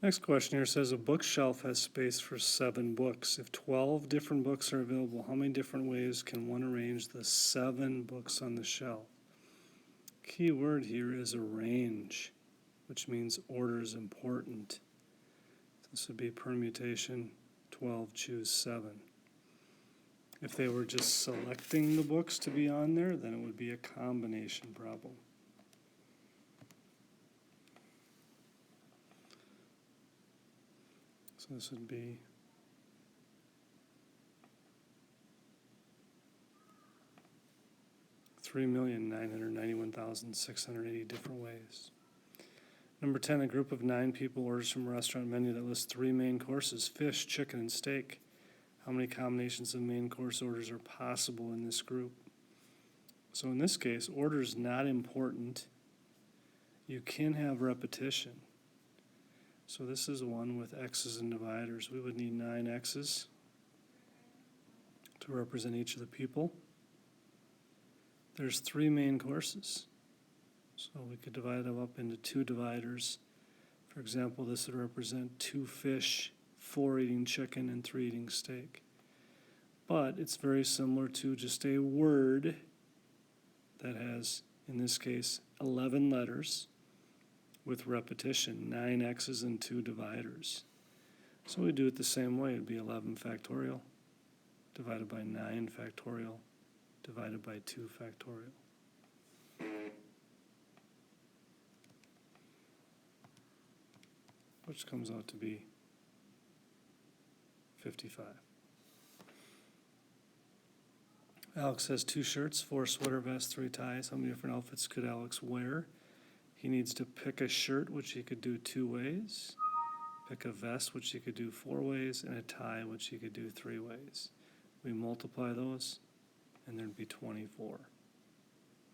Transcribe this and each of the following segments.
Next question here says a bookshelf has space for 7 books. If 12 different books are available, how many different ways can one arrange the 7 books on the shelf? Key word here is arrange, which means order is important. This would be permutation 12, choose 7. If they were just selecting the books to be on there, then it would be a combination problem. So this would be 3,991,680 different ways. Number 10, a group of 9 people orders from a restaurant menu that lists 3 main courses, fish, chicken, and steak. How many combinations of main course orders are possible in this group? So in this case, order is not important. You can have repetition. So this is one with x's and dividers. We would need 9 x's to represent each of the people. There's 3 main courses. So we could divide them up into 2 dividers. For example, this would represent 2 fish, 4 eating chicken, and 3 eating steak. But it's very similar to just a word that has, in this case, 11 letters with repetition, 9 x's and 2 dividers. So we do it the same way. It would be 11 factorial divided by 9 factorial divided by 2 factorial. Which comes out to be 55. Alex has 2 shirts, 4 sweater vests, 3 ties. How many different outfits could Alex wear? He needs to pick a shirt, which he could do 2 ways, pick a vest, which he could do 4 ways, and a tie, which he could do 3 ways. We multiply those, and there'd be 24.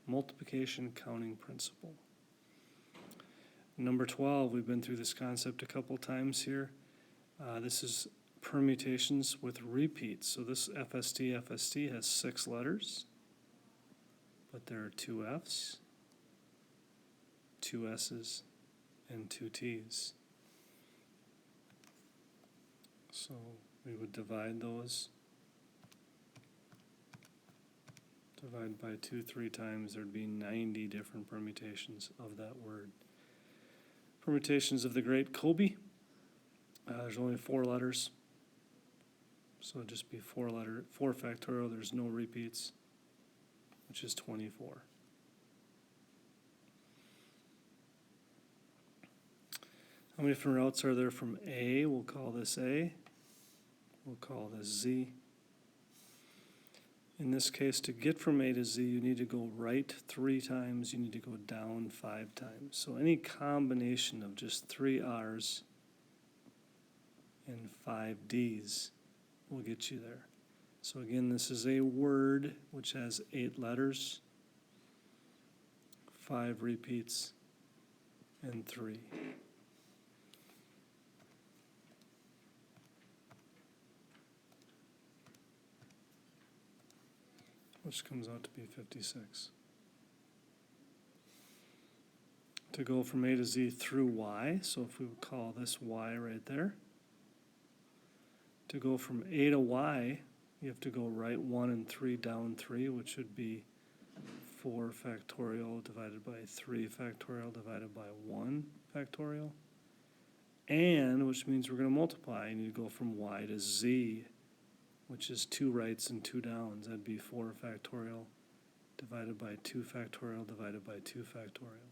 Multiplication counting principle. Number 12, we've been through this concept a couple times here. This is permutations with repeats. So this FST has 6 letters, but there are 2 F's, 2 S's, and 2 T's. So we would divide those. Divide by 2 3 times, there'd be 90 different permutations of that word. Permutations of the great Kobe. There's only 4 letters. So it'd just be 4 factorial. There's no repeats, which is 24. How many different routes are there from A? We'll call this A. We'll call this Z. In this case, to get from A to Z, you need to go right 3 times. You need to go down 5 times. So any combination of just 3 R's and 5 D's will get you there. So again, this is a word which has 8 letters, 5 repeats, and 3. Which comes out to be 56. To go from A to Z through Y, so if we would call this Y right there. To go from A to Y, you have to go right 1 and 3, down 3, which would be 4 factorial divided by 3 factorial divided by 1 factorial. And, which means we're going to multiply. You need to go from Y to Z, which is 2 rights and 2 downs. That'd be 4 factorial divided by 2 factorial divided by 2 factorial.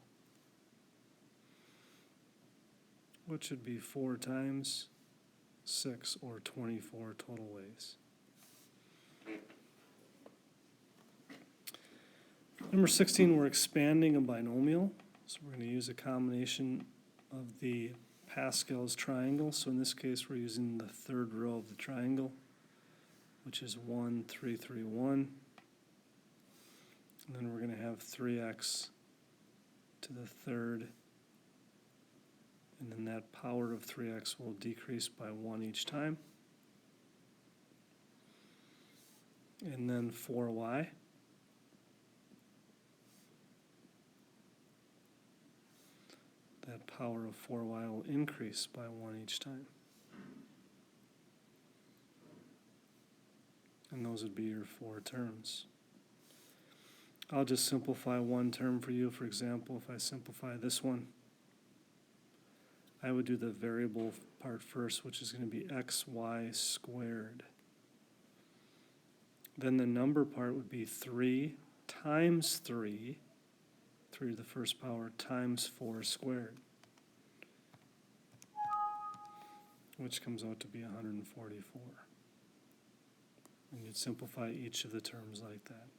Which would be 4 times 6, or 24 total ways. Number 16, we're expanding a binomial. So we're going to use a combination of the Pascal's triangle. So in this case, we're using the 3rd row of the triangle, which is 1, 3, 3, 1. And then we're going to have 3x to the 3rd. And then that power of 3x will decrease by 1 each time. And then 4y. That power of 4y will increase by 1 each time. And those would be your 4 terms. I'll just simplify one term for you. For example, if I simplify this one, I would do the variable part first, which is going to be xy squared. Then the number part would be 3 times 3, 3 to the first power, times 4 squared, which comes out to be 144. And you'd simplify each of the terms like that.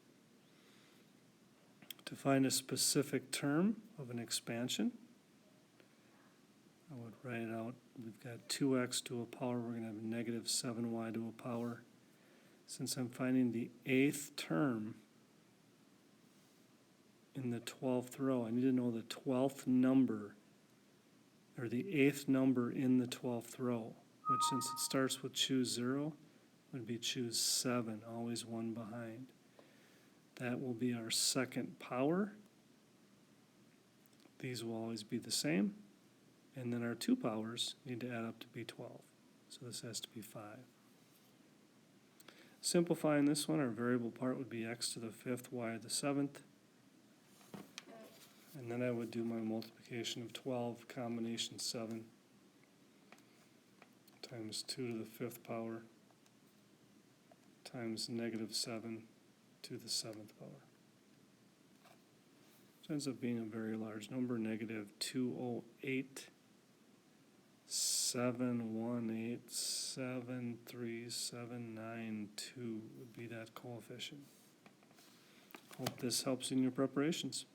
To find a specific term of an expansion, I would write it out. We've got 2x to a power. We're going to have negative 7y to a power. Since I'm finding the 8th term in the 12th row, I need to know the 12th number, or the 8th number in the 12th row, which, since it starts with choose 0, would be choose 7, always one behind. That will be our second power. These will always be the same. And then our 2 powers need to add up to be 12. So this has to be 5. Simplifying this one, our variable part would be x to the 5th, y to the 7th. And then I would do my multiplication of 12, combination 7, times 2 to the 5th power, times negative 7 to the 7th power. Which ends up being a very large number, negative 208. 7187372 would be that coefficient. Hope this helps in your preparations.